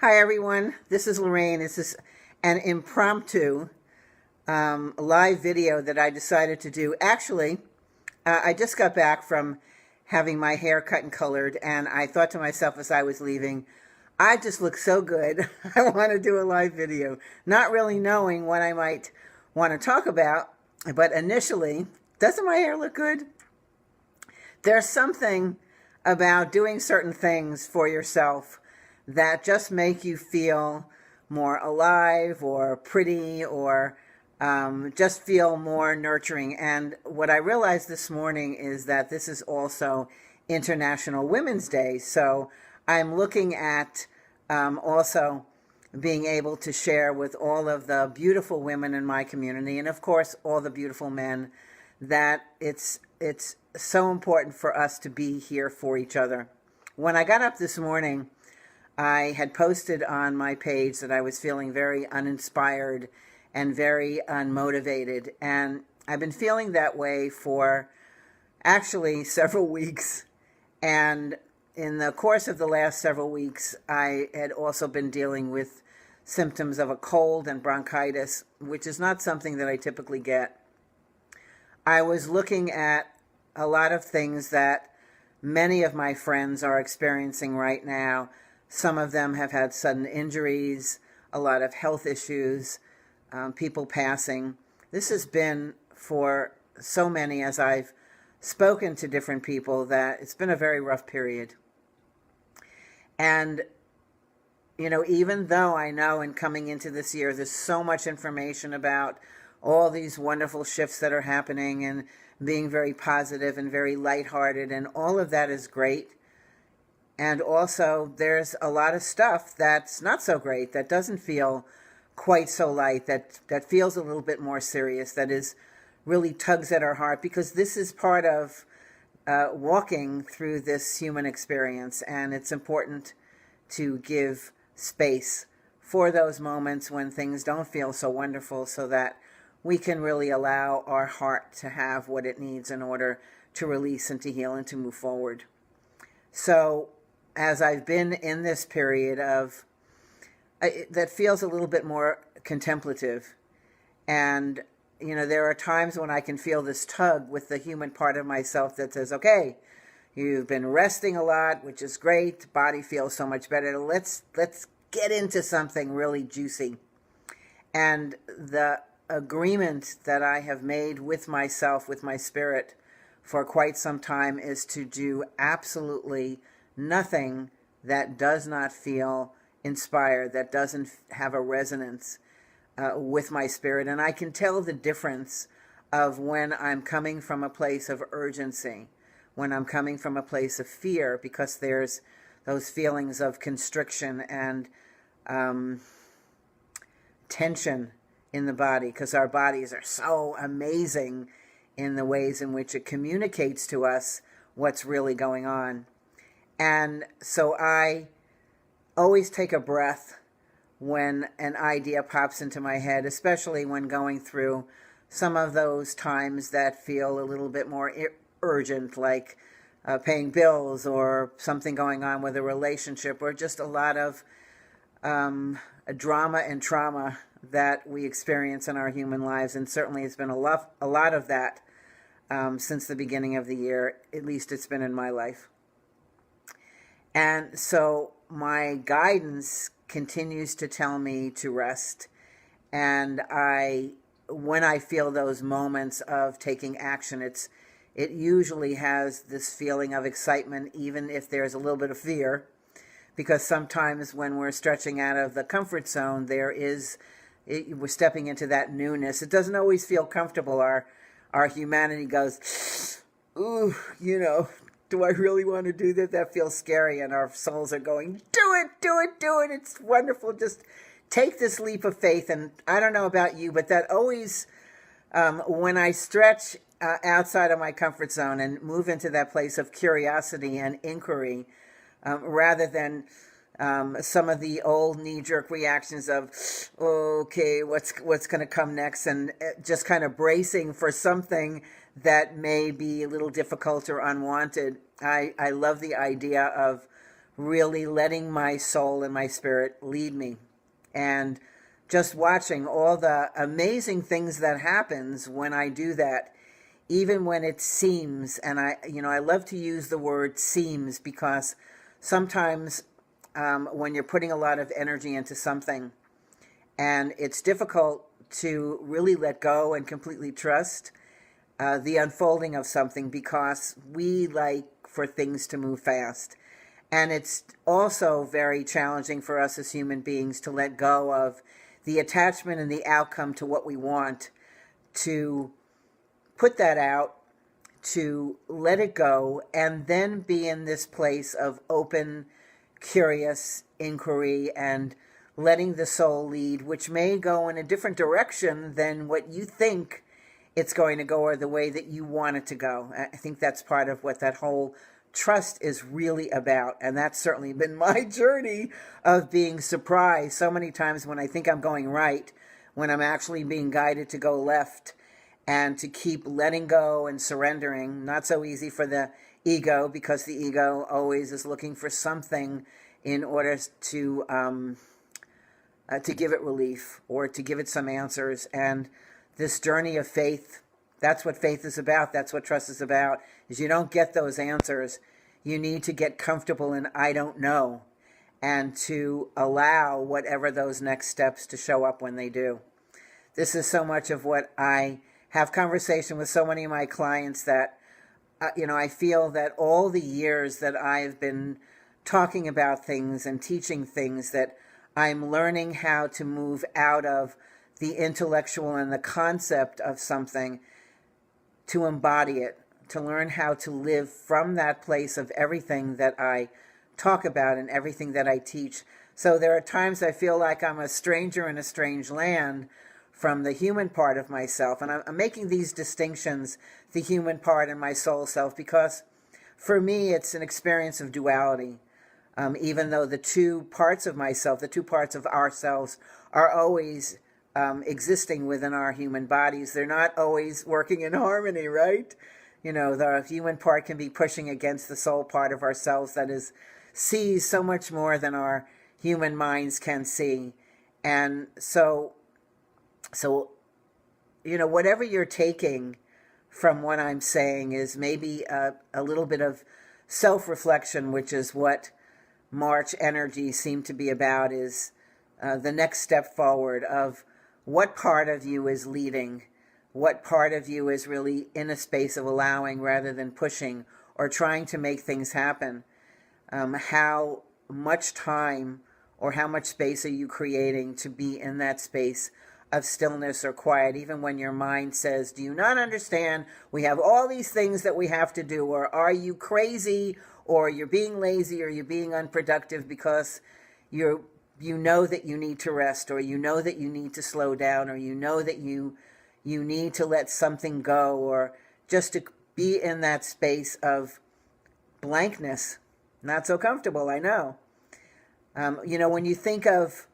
Hi, everyone. This is Lorraine. This is an impromptu live video that I decided to do. Actually, I just got back from having my hair cut and colored, and I thought to myself as I was leaving, I just look so good. I want to do a live video, not really knowing what I might want to talk about. But initially, doesn't my hair look good? There's something about doing certain things for yourself that just make you feel more alive or pretty or just feel more nurturing. And what I realized this morning is that this is also International Women's Day. So I'm looking at also being able to share with all of the beautiful women in my community, and of course all the beautiful men, that it's so important for us to be here for each other. When I got up this morning, I had posted on my page that I was feeling very uninspired and very unmotivated, and I've been feeling that way for actually several weeks. And in the course of the last several weeks, I had also been dealing with symptoms of a cold and bronchitis, which is not something that I typically get. I was looking at a lot of things that many of my friends are experiencing right now. Some of them have had sudden injuries, a lot of health issues, people passing. This has been for so many, as I've spoken to different people, that it's been a very rough period. And even though I know in coming into this year, there's so much information about all these wonderful shifts that are happening and being very positive and very lighthearted, and all of that is great. And also there's a lot of stuff that's not so great, that doesn't feel quite so light, that feels a little bit more serious, that is really tugs at our heart, because this is part of walking through this human experience. And it's important to give space for those moments when things don't feel so wonderful, so that we can really allow our heart to have what it needs in order to release and to heal and to move forward. So as I've been in this period of that feels a little bit more contemplative, and there are times when I can feel this tug with the human part of myself that says, okay, you've been resting a lot, which is great, body feels so much better, let's get into something really juicy. And the agreement that I have made with myself, with my spirit, for quite some time, is to do absolutely nothing that does not feel inspired, that doesn't have a resonance with my spirit. And I can tell the difference of when I'm coming from a place of urgency, when I'm coming from a place of fear, because there's those feelings of constriction and tension in the body, because our bodies are so amazing in the ways in which it communicates to us what's really going on. And so I always take a breath when an idea pops into my head, especially when going through some of those times that feel a little bit more urgent, like paying bills, or something going on with a relationship, or just a lot of drama and trauma that we experience in our human lives. And certainly it's been a lot of that since the beginning of the year. At least it's been in my life. And so my guidance continues to tell me to rest. And when I feel those moments of taking action, it usually has this feeling of excitement, even if there's a little bit of fear, because sometimes when we're stretching out of the comfort zone, we're stepping into that newness. It doesn't always feel comfortable. Our humanity goes, ooh, do I really want to do that? That feels scary. And our souls are going, do it, do it, do it. It's wonderful. Just take this leap of faith. And I don't know about you, but that always, when I stretch outside of my comfort zone and move into that place of curiosity and inquiry, rather than some of the old knee-jerk reactions of, okay, what's going to come next, and just kind of bracing for something that may be a little difficult or unwanted. I love the idea of really letting my soul and my spirit lead me, and just watching all the amazing things that happens when I do that, even when it seems, and I love to use the word seems, because sometimes when you're putting a lot of energy into something and it's difficult to really let go and completely trust the unfolding of something, because we like for things to move fast. And it's also very challenging for us as human beings to let go of the attachment and the outcome to what we want, to put that out, to let it go, and then be in this place of open, curious inquiry and letting the soul lead, which may go in a different direction than what you think it's going to go, or the way that you want it to go. I think that's part of what that whole trust is really about. And that's certainly been my journey of being surprised so many times when I think I'm going right, when I'm actually being guided to go left, and to keep letting go and surrendering. Not so easy for the ego, because the ego always is looking for something in order to give it relief or to give it some answers. And this journey of faith, that's what faith is about. That's what trust is about, is you don't get those answers. You need to get comfortable in I don't know, and to allow whatever those next steps to show up when they do. This is so much of what I have conversation with so many of my clients, that I feel that all the years that I've been talking about things and teaching things, that I'm learning how to move out of the intellectual and the concept of something to embody it, to learn how to live from that place of everything that I talk about and everything that I teach. So there are times I feel like I'm a stranger in a strange land from the human part of myself. And I'm making these distinctions, the human part and my soul self, because for me it's an experience of duality. Even though the two parts of myself, the two parts of ourselves, are always existing within our human bodies, they're not always working in harmony, right? The human part can be pushing against the soul part of ourselves that sees so much more than our human minds can see. And so whatever you're taking from what I'm saying is maybe a little bit of self-reflection, which is what March energy seemed to be about, is the next step forward of what part of you is leading, what part of you is really in a space of allowing rather than pushing or trying to make things happen. How much time or how much space are you creating to be in that space of stillness or quiet, even when your mind says, do you not understand? We have all these things that we have to do. Or are you crazy? Or you're being lazy, or you're being unproductive because you know that you need to rest, or you know that you need to slow down, or you know that you need to let something go, or just to be in that space of blankness. Not so comfortable, I know. When you think of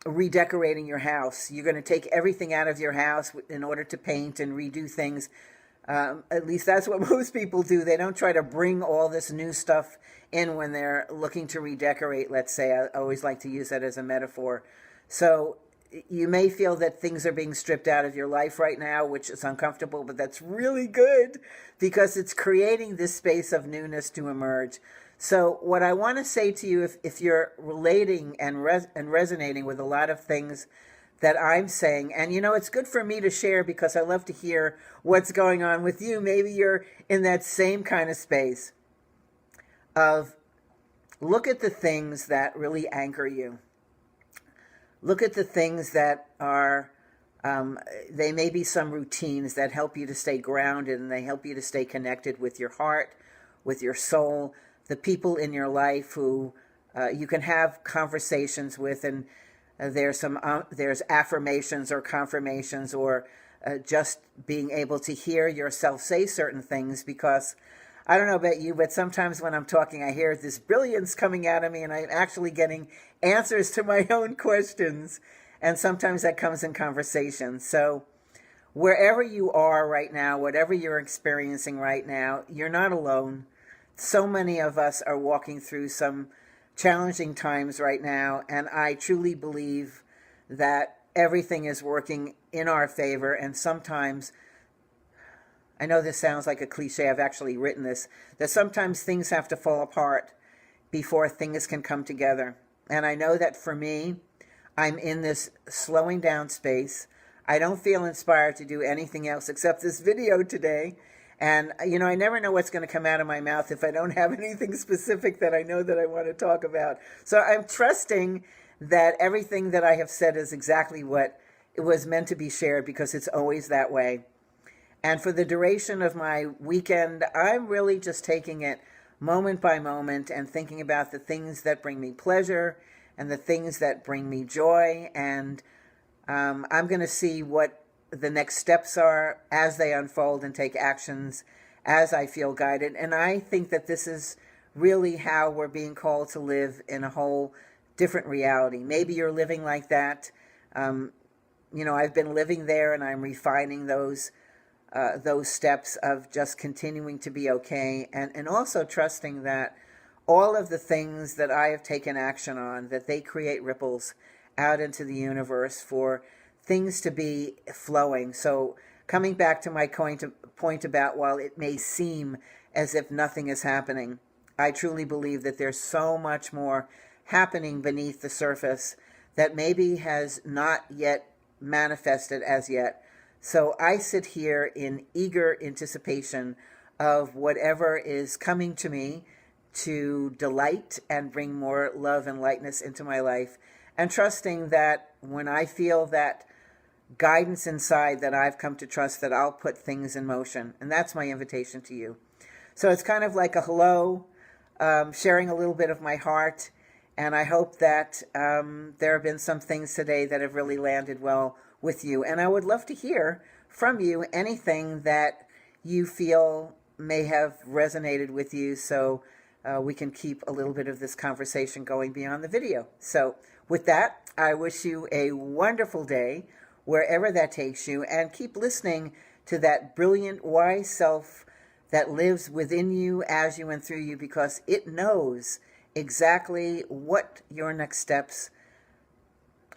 redecorating your house, you're going to take everything out of your house in order to paint and redo things. At least that's what most people do. They don't try to bring all this new stuff in when they're looking to redecorate, let's say. I always like to use that as a metaphor. So you may feel that things are being stripped out of your life right now, which is uncomfortable, but that's really good, because it's creating this space of newness to emerge. So what I want to say to you, if you're relating and resonating with a lot of things that I'm saying, and it's good for me to share, because I love to hear what's going on with you. Maybe you're in that same kind of space of look at the things that really anchor you. Look at the things that are, they may be some routines that help you to stay grounded, and they help you to stay connected with your heart, with your soul, the people in your life who you can have conversations with, and there's affirmations or confirmations, or just being able to hear yourself say certain things, because I don't know about you, but sometimes when I'm talking, I hear this brilliance coming out of me, and I'm actually getting answers to my own questions. And sometimes that comes in conversation. So wherever you are right now, whatever you're experiencing right now, you're not alone. so many of us are walking through some challenging times right now, and I truly believe that everything is working in our favor. And sometimes, I know this sounds like a cliche, I've actually written this, that sometimes things have to fall apart before things can come together. And I know that for me, I'm in this slowing down space. I don't feel inspired to do anything else except this video today. And, I never know what's going to come out of my mouth if I don't have anything specific that I know that I want to talk about. So I'm trusting that everything that I have said is exactly what it was meant to be shared, because it's always that way. And for the duration of my weekend, I'm really just taking it moment by moment and thinking about the things that bring me pleasure and the things that bring me joy. And I'm going to see what the next steps are as they unfold and take actions as I feel guided. And I think that this is really how we're being called to live in a whole different reality. Maybe you're living like that. I've been living there, and I'm refining those steps of just continuing to be okay, and also trusting that all of the things that I have taken action on, that they create ripples out into the universe for things to be flowing. So coming back to my point about, while it may seem as if nothing is happening, I truly believe that there's so much more happening beneath the surface that maybe has not yet manifested as yet. So I sit here in eager anticipation of whatever is coming to me to delight and bring more love and lightness into my life, and trusting that when I feel that guidance inside, that I've come to trust that I'll put things in motion. And that's my invitation to you. So it's kind of like a hello, sharing a little bit of my heart. And I hope that there have been some things today that have really landed well with you. And I would love to hear from you anything that you feel may have resonated with you, so we can keep a little bit of this conversation going beyond the video. So with that, I wish you a wonderful day, wherever that takes you, and keep listening to that brilliant, wise self that lives within you, as you, and through you, because it knows exactly what your next steps,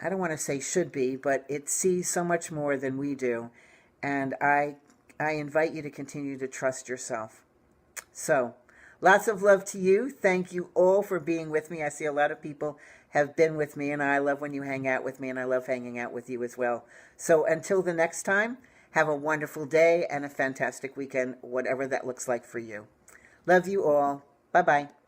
I don't want to say should be, but it sees so much more than we do. And I invite you to continue to trust yourself. So lots of love to you. Thank you all for being with me. I see a lot of people have been with me, and I love when you hang out with me, and I love hanging out with you as well. So until the next time, have a wonderful day and a fantastic weekend, whatever that looks like for you. Love you all. Bye-bye.